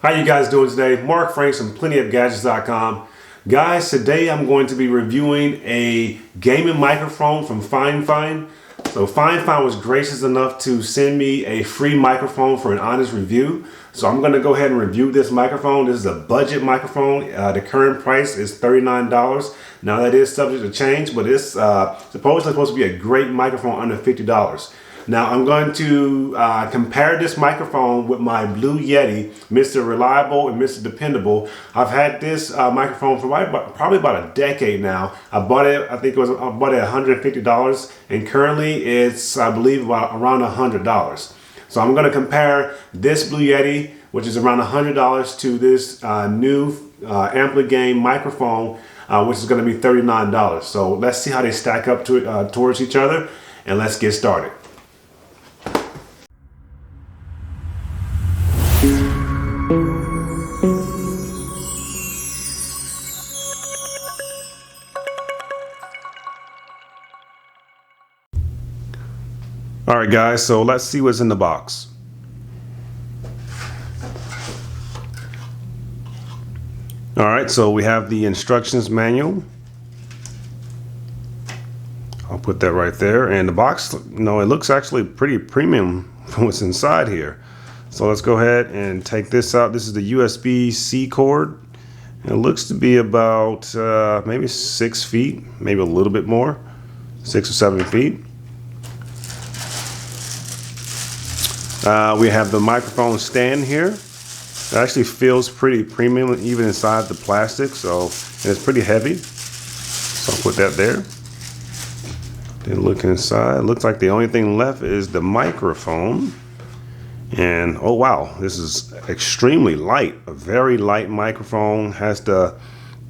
How you guys doing today? Mark Franks from plentyofgadgets.com. Guys, today I'm going to be reviewing a gaming microphone from FIFINE. So FIFINE was gracious enough to send me a free microphone for an honest review. So I'm going to go ahead and review this microphone. This is a budget microphone. The current price is $39. Now that is subject to change, but it's supposedly supposed to be a great microphone under $50. Now I'm going to compare this microphone with my Blue Yeti, Mr. Reliable and Mr. Dependable. I've had this microphone for probably about a decade now. I bought it, I bought it $150, and currently it's, I believe, around $100. So I'm going to compare this Blue Yeti, which is around $100, to this new AmpliGame microphone, which is going to be $39. So let's see how they stack up towards each other, and let's get started. All right, guys, so let's see what's in the box. All right, so we have the instructions manual. I'll put that right there. And the box, it looks actually pretty premium from what's inside here. So let's go ahead and take this out. This is the USB-C cord. It looks to be about maybe 6 feet, maybe a little bit more, 6 or 7 feet. We have the microphone stand here. It actually feels pretty premium even inside the plastic, and it's pretty heavy. So I'll put that there. Then look inside. It looks like the only thing left is the microphone. And oh wow, this is extremely light. A very light microphone. Has the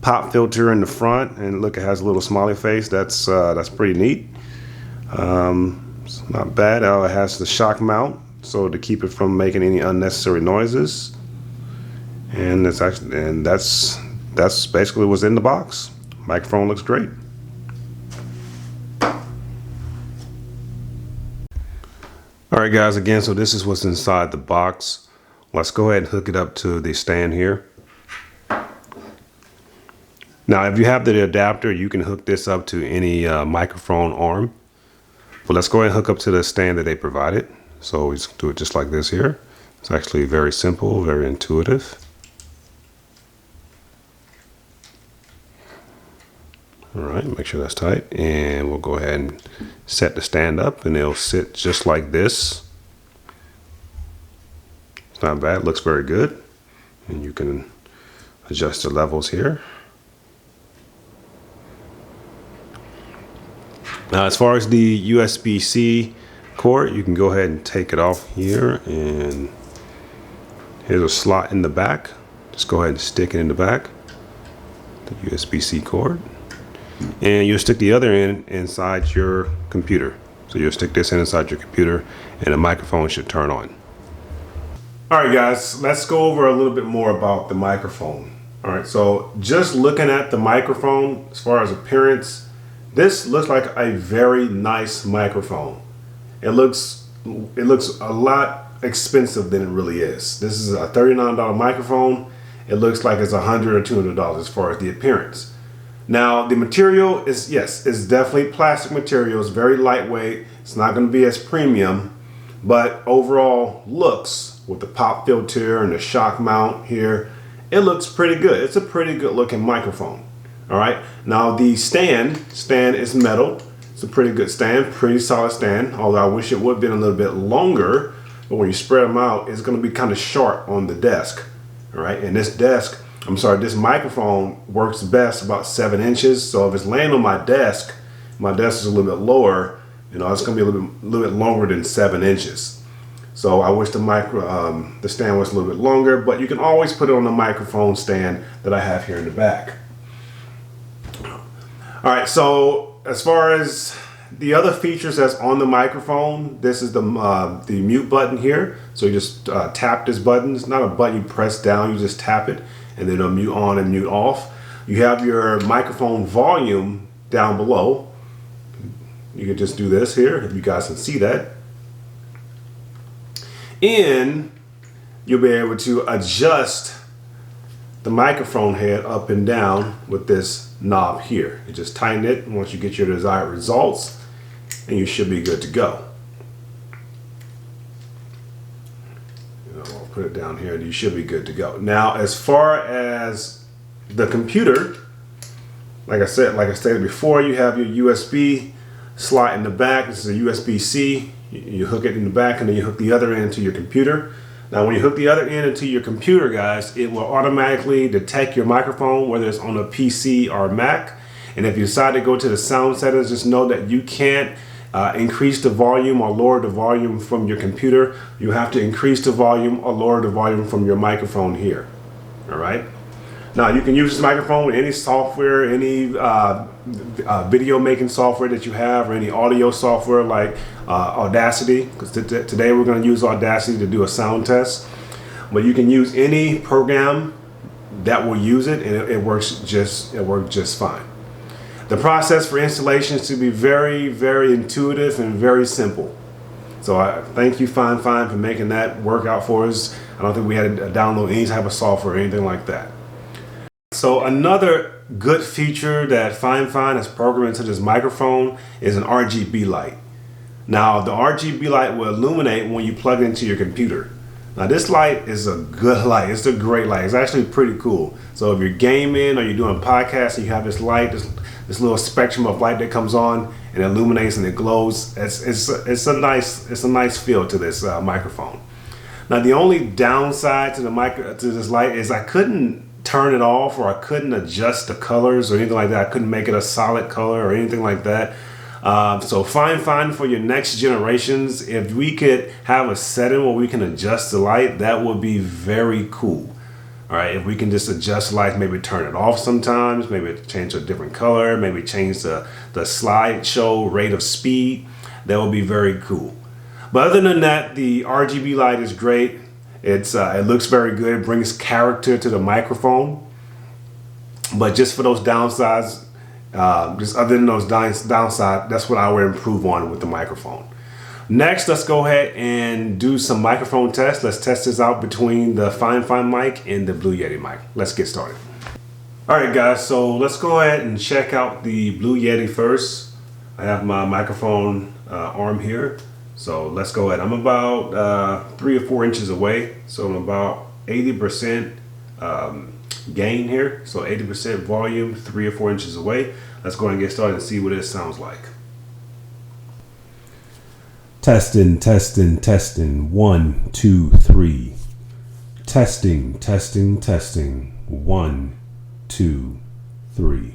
pop filter in the front, and look, it has a little smiley face. That's pretty neat. It's not bad. It has the shock mount, so to keep it from making any unnecessary noises. And that's basically what's in the box. Microphone looks great. All right, guys, again, so this is what's inside the box. Let's go ahead and hook it up to the stand here. Now, if you have the adapter, you can hook this up to any microphone arm. But let's go ahead and hook up to the stand that they provided. So we do it just like this here. It's actually very simple, very intuitive. All right, make sure that's tight, and we'll go ahead and set the stand up, and it'll sit just like this. It's not bad, it looks very good. And you can adjust the levels here. Now, as far as the USB-C cord, you can go ahead and take it off here, and here's a slot in the back. Just go ahead and stick it in the back, the USB-C cord. And you'll stick the other end inside your computer. So you'll stick this inside your computer, and the microphone should turn on. All right, guys, let's go over a little bit more about the microphone. All right, so just looking at the microphone, as far as appearance, this looks like a very nice microphone. It looks a lot expensive than it really is. This is a $39 microphone. It looks like it's $100 or $200 as far as the appearance. Now, the material is, yes, it's definitely plastic material. It's very lightweight. It's not going to be as premium, but overall looks, with the pop filter and the shock mount here, it looks pretty good. It's a pretty good looking microphone. All right. Now, the stand is metal. It's a pretty good stand, pretty solid stand, although I wish it would have been a little bit longer, but when you spread them out, it's going to be kind of sharp on the desk. All right. And this microphone works best about 7 inches. So if it's laying on my desk is a little bit lower, it's going to be a little bit longer than 7 inches. So I wish the stand was a little bit longer, but you can always put it on the microphone stand that I have here in the back. All right, so as far as the other features that's on the microphone, this is the mute button here. So you just tap this button. It's not a button you press down, you just tap it, and then it'll mute on and mute off. You have your microphone volume down below. You can just do this here, if you guys can see that. And you'll be able to adjust the microphone head up and down with this knob here. You just tighten it once you get your desired results, and you should be good to go. I'll put it down here, and you should be good to go. Now, as far as the computer, like I stated before, you have your USB slot in the back. This is a USB-C. You hook it in the back, and then you hook the other end to your computer. Now, when you hook the other end into your computer, guys, it will automatically detect your microphone, whether it's on a PC or Mac. And if you decide to go to the sound settings, just know that you can't increase the volume or lower the volume from your computer. You have to increase the volume or lower the volume from your microphone here. All right. Now, you can use this microphone with any software, any video making software that you have, or any audio software like Audacity, because today we're going to use Audacity to do a sound test. But you can use any program that will use it, and it works just fine. The process for installation is to be very, very intuitive and very simple. So I thank you, FIFINE, for making that work out for us. I don't think we had to download any type of software or anything like that. So another good feature that FIFINE has programmed into this microphone is an RGB light. Now, the RGB light will illuminate when you plug it into your computer. Now, this light is a good light. It's a great light. It's actually pretty cool. So if you're gaming or you're doing podcasts and you have this light, this little spectrum of light that comes on and illuminates and it glows, it's a nice feel to this microphone. Now, the only downside to this light is I couldn't turn it off, or I couldn't adjust the colors or anything like that. I couldn't make it a solid color or anything like that. So FIFINE, for your next generations, if we could have a setting where we can adjust the light, that would be very cool. All right, if we can just adjust the light, maybe turn it off sometimes, maybe change to a different color, maybe change the slideshow rate of speed, that would be very cool. But other than that, the RGB light is great. It looks very good. It brings character to the microphone. But just for those downsides, just other than those downsides, that's what I would improve on with the microphone. Next, let's go ahead and do some microphone tests. Let's test this out between the FIFINE mic and the Blue Yeti mic. Let's get started. All right, guys, so let's go ahead and check out the Blue Yeti first. I have my microphone arm here. So let's go ahead. I'm about 3 or 4 inches away. So I'm about 80% gain here. So 80% volume, 3 or 4 inches away. Let's go ahead and get started and see what it sounds like. Testing, testing, testing. 1, 2, 3. Testing, testing, testing. 1, 2, 3.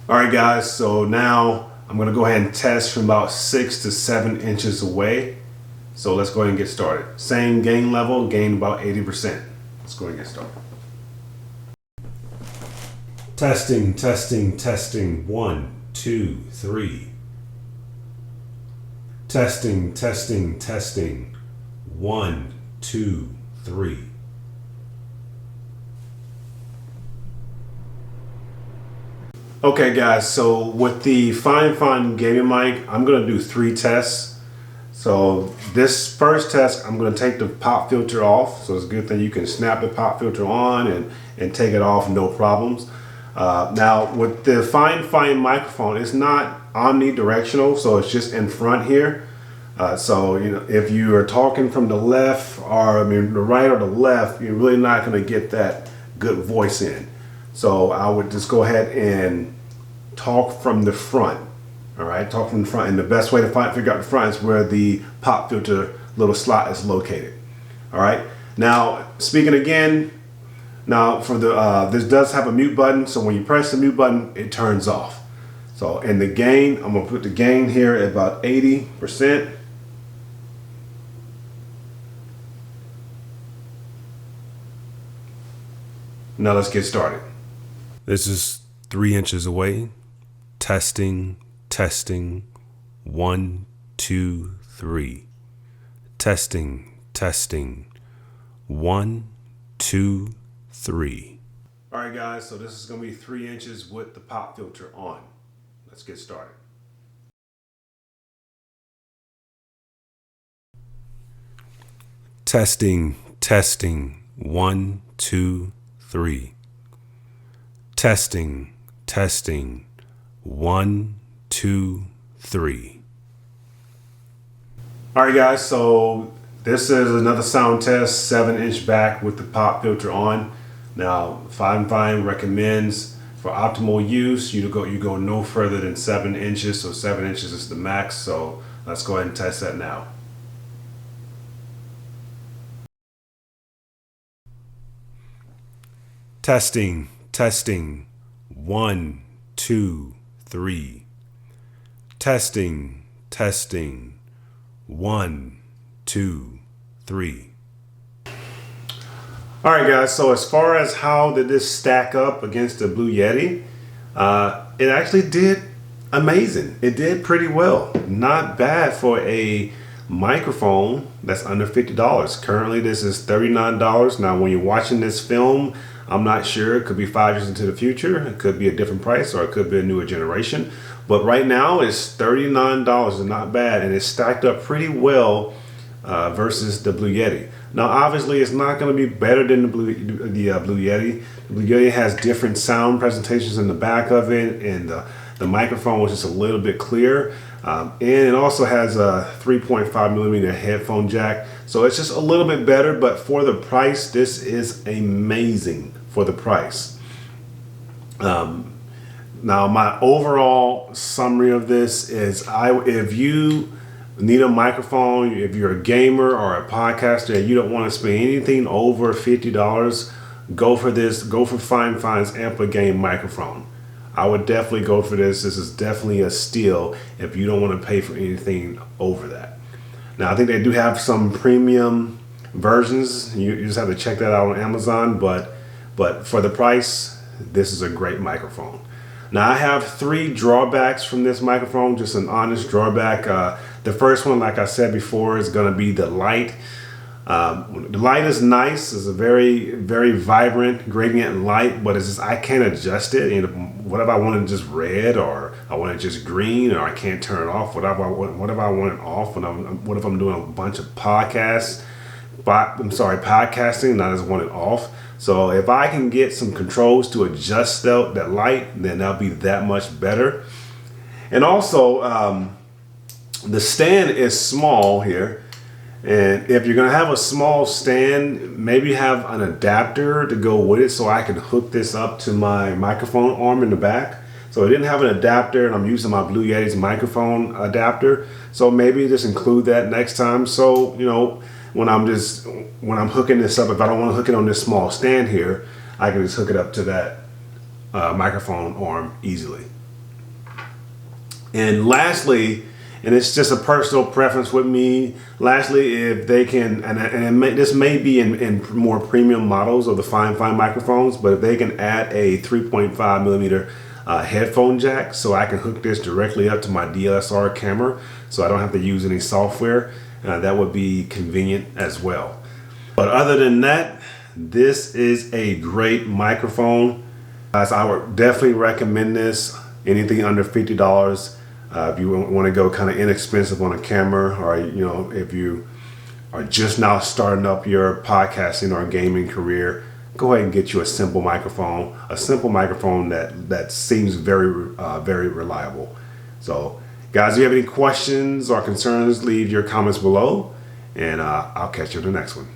All right, guys. So now I'm going to go ahead and test from about 6 to 7 inches away. So let's go ahead and get started. Same gain level, gain about 80%. Let's go ahead and get started. Testing, testing, testing. 1, 2, 3. Testing, testing, testing. 1, 2, 3. Okay, guys, so with the FIFINE gaming mic, I'm going to do 3 tests. So this first test, I'm going to take the pop filter off. So it's a good thing you can snap the pop filter on and take it off, no problems. Now with the FIFINE microphone, it's not omnidirectional, so it's just in front here. So if you are talking from the left, or the right or the left, you're really not going to get that good voice in. So I would just go ahead and talk from the front. All right, talk from the front. And the best way to figure out the front is where the pop filter little slot is located. All right. Now, speaking again, now for the this does have a mute button. So when you press the mute button, it turns off. So in the gain, I'm gonna put the gain here at about 80%. Now let's get started. This is 3 inches away. Testing, testing. 1, 2, 3. Testing, testing. 1, 2, 3. All right, guys, so this is going to be 3 inches with the pop filter on. Let's get started. Testing, testing, 1, 2, 3. Testing, testing, 1, 2, 3. All right, guys, so this is another sound test, 7-inch back with the pop filter on. Now, FIFINE recommends for optimal use, you go no further than 7 inches. So 7 inches is the max. So let's go ahead and test that now. Testing, testing, 1, 2, 3. Testing, testing, 1, 2, 3. All right, guys, so as far as how did this stack up against the Blue Yeti, it actually did amazing. It did pretty well. Not bad for a microphone that's under $50. Currently, this is $39. Now, when you're watching this film, I'm not sure. It could be 5 years into the future. It could be a different price, or it could be a newer generation. But right now, it's $39. It's not bad, and it's stacked up pretty well versus the Blue Yeti. Now, obviously, it's not going to be better than the Blue Yeti. The Blue Yeti has different sound presentations in the back of it, and the microphone was just a little bit clearer. And it also has a 3.5 millimeter headphone jack. So it's just a little bit better, but for the price, this is amazing for the price. Now, my overall summary of this is if you need a microphone, if you're a gamer or a podcaster and you don't want to spend anything over $50, go for this. Go for FIFINE's AmpliGame microphone. I would definitely go for this. This is definitely a steal if you don't want to pay for anything over that. Now, I think they do have some premium versions. You just have to check that out on Amazon. But for the price, this is a great microphone. Now, I have 3 drawbacks from this microphone, just an honest drawback. The first one, like I said before, is going to be the light. The light is nice. It's a very, very vibrant gradient light, but it's just, I can't adjust it. You know, what if I want it just red, or I want it just green, or I can't turn it off? What if I want it off? What if I'm doing a bunch of podcasts? Podcasting, and I just want it off. So if I can get some controls to adjust that light, then that'll be that much better. And also, the stand is small here. And if you're gonna have a small stand, maybe have an adapter to go with it so I can hook this up to my microphone arm in the back. So I didn't have an adapter, and I'm using my Blue Yeti's microphone adapter. So maybe just include that next time. So, you know, when I'm hooking this up, if I don't want to hook it on this small stand here, I can just hook it up to that microphone arm easily. And lastly, and it's just a personal preference with me, lastly, if they can, this may be in more premium models of the FIFINE microphones, but if they can add a 3.5 millimeter headphone jack, so I can hook this directly up to my DSLR camera, so I don't have to use any software, that would be convenient as well. But other than that, this is a great microphone. So I would definitely recommend this. Anything under $50. If you want to go kind of inexpensive on a camera, or you know, if you are just now starting up your podcasting or gaming career, go ahead and get you a simple microphone that seems very very reliable. So guys, if you have any questions or concerns, leave your comments below, and I'll catch you in the next one.